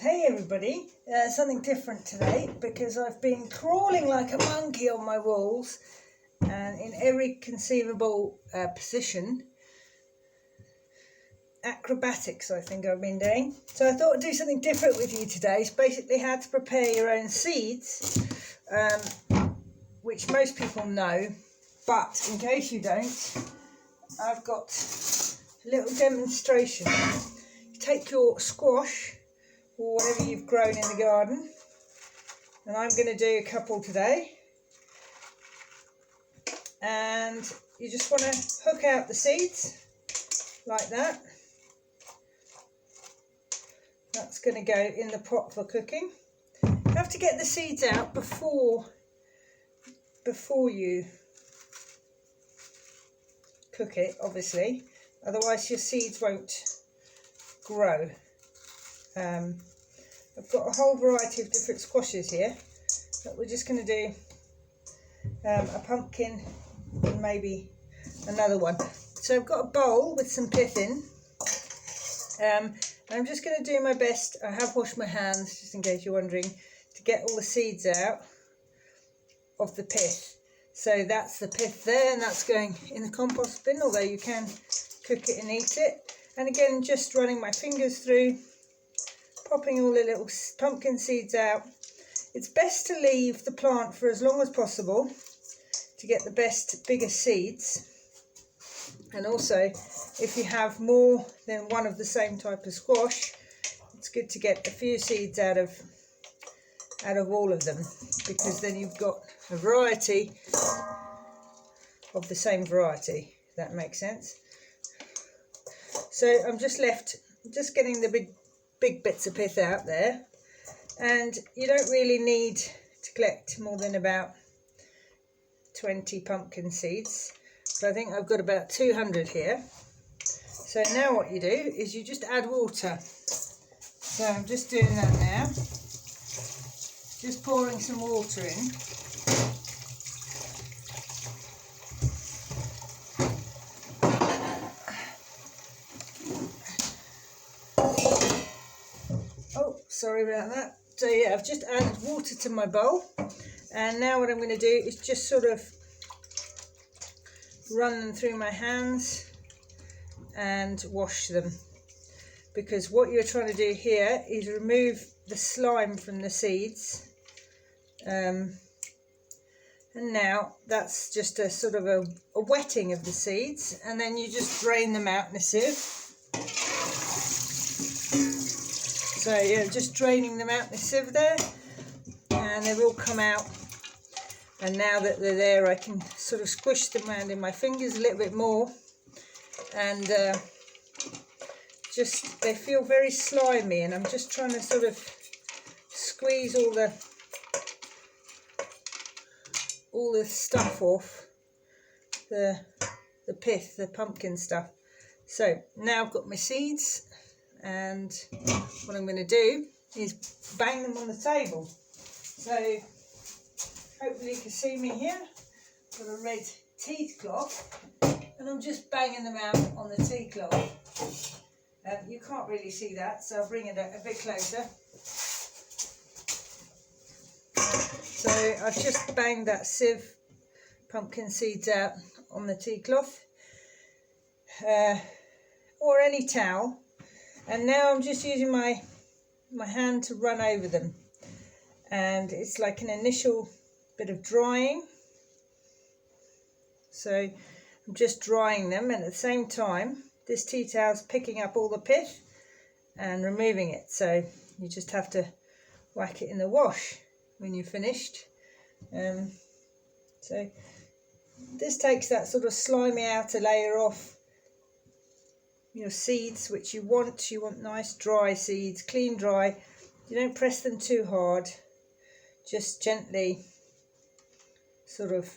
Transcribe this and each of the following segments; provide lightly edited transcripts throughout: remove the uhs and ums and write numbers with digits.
Hey everybody, something different today because I've been crawling like a monkey on my walls and in every conceivable position. Acrobatics I think I've been doing. So I thought I'd do something different with you today. It's basically how to prepare your own seeds, which most people know, but in case you don't, I've got a little demonstration. You take your squash or whatever you've grown in the garden, and I'm going to do a couple today, and you just want to hook out the seeds like that. That's going to go in the pot for cooking. You have to get the seeds out before you cook it, obviously, otherwise your seeds won't grow. I've got a whole variety of different squashes here, but we're just going to do a pumpkin and maybe another one. So I've got a bowl with some pith in, and I'm just going to do my best. I have washed my hands, just in case you're wondering, to get all the seeds out of the pith. So that's the pith there, and that's going in the compost bin, although you can cook it and eat it. And again, just running my fingers through, popping all the little pumpkin seeds out. It's best to leave the plant for as long as possible to get the best, biggest seeds. And also, if you have more than one of the same type of squash, it's good to get a few seeds out of all of them, because then you've got a variety of the same variety, if that makes sense. So I'm just getting the big bits of pith out there, and you don't really need to collect more than about 20 pumpkin seeds, so I think I've got about 200 here. So now what you do is you just add water. So I'm just doing that now, just pouring some water in. Sorry about that. So yeah, I've just added water to my bowl, and now what I'm going to do is just sort of run them through my hands and wash them, because what you're trying to do here is remove the slime from the seeds, and now that's just a sort of a wetting of the seeds, and then you just drain them out in a sieve. So yeah, just draining them out in the sieve there, and they've all come out. And now that they're there, I can sort of squish them around in my fingers a little bit more, and they feel very slimy. And I'm just trying to sort of squeeze all the stuff off the pith, the pumpkin stuff. So now I've got my seeds. And what I'm going to do is bang them on the table. So hopefully you can see me here. Got a red tea cloth, and I'm just banging them out on the tea cloth. You can't really see that, so I'll bring it a bit closer. So I've just banged that sieve pumpkin seeds out on the tea cloth, or any towel. And now I'm just using my hand to run over them, and it's like an initial bit of drying. So I'm just drying them, and at the same time this tea towel's picking up all the pith and removing it. So you just have to whack it in the wash when you're finished. So this takes that sort of slimy outer layer off your seeds, which you want nice dry seeds, clean dry. You don't press them too hard, just gently sort of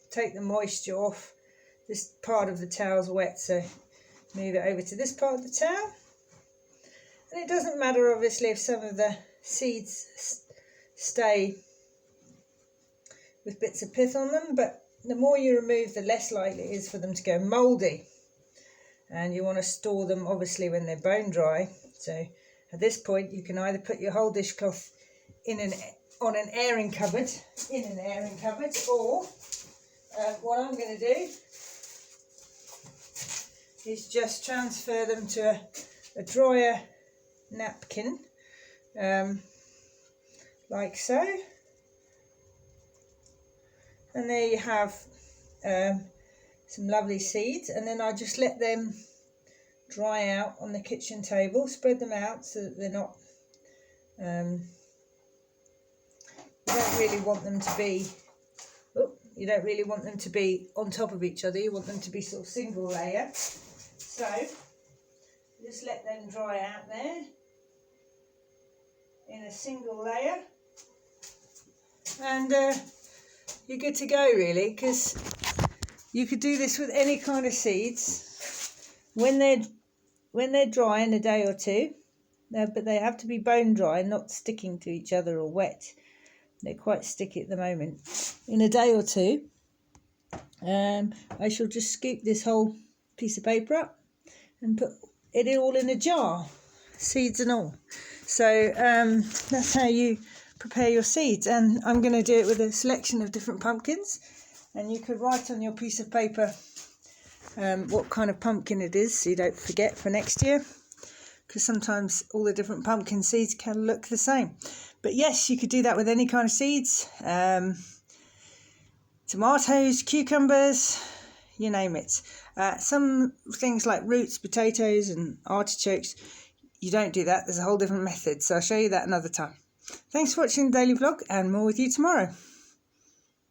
take the moisture off. This part of the towel's wet, so move it over to this part of the towel. And it doesn't matter obviously if some of the seeds stay with bits of pith on them, but the more you remove, the less likely it is for them to go mouldy. And you want to store them obviously when they're bone dry, so At this point, you can either put your whole dishcloth on an airing cupboard, or what I'm going to do is just transfer them to a drier napkin, like so. And there you have some lovely seeds, and then I just let them dry out on the kitchen table. Spread them out so that they're not, you don't really want them to be on top of each other. You want them to be sort of single layer. So just let them dry out there in a single layer, and you're good to go, really, because you could do this with any kind of seeds when they're dry in a day or two, but they have to be bone dry, not sticking to each other or wet. They're quite sticky at the moment. In a day or two, I shall just scoop this whole piece of paper up and put it all in a jar, seeds and all. So that's how you prepare your seeds, and I'm going to do it with a selection of different pumpkins, and you could write on your piece of paper what kind of pumpkin it is, so you don't forget for next year, because sometimes all the different pumpkin seeds can look the same. But yes, you could do that with any kind of seeds, tomatoes, cucumbers, you name it. Some things like roots, potatoes and artichokes, you don't do that. There's a whole different method, so I'll show you that another time. Thanks for watching the daily vlog, and more with you tomorrow.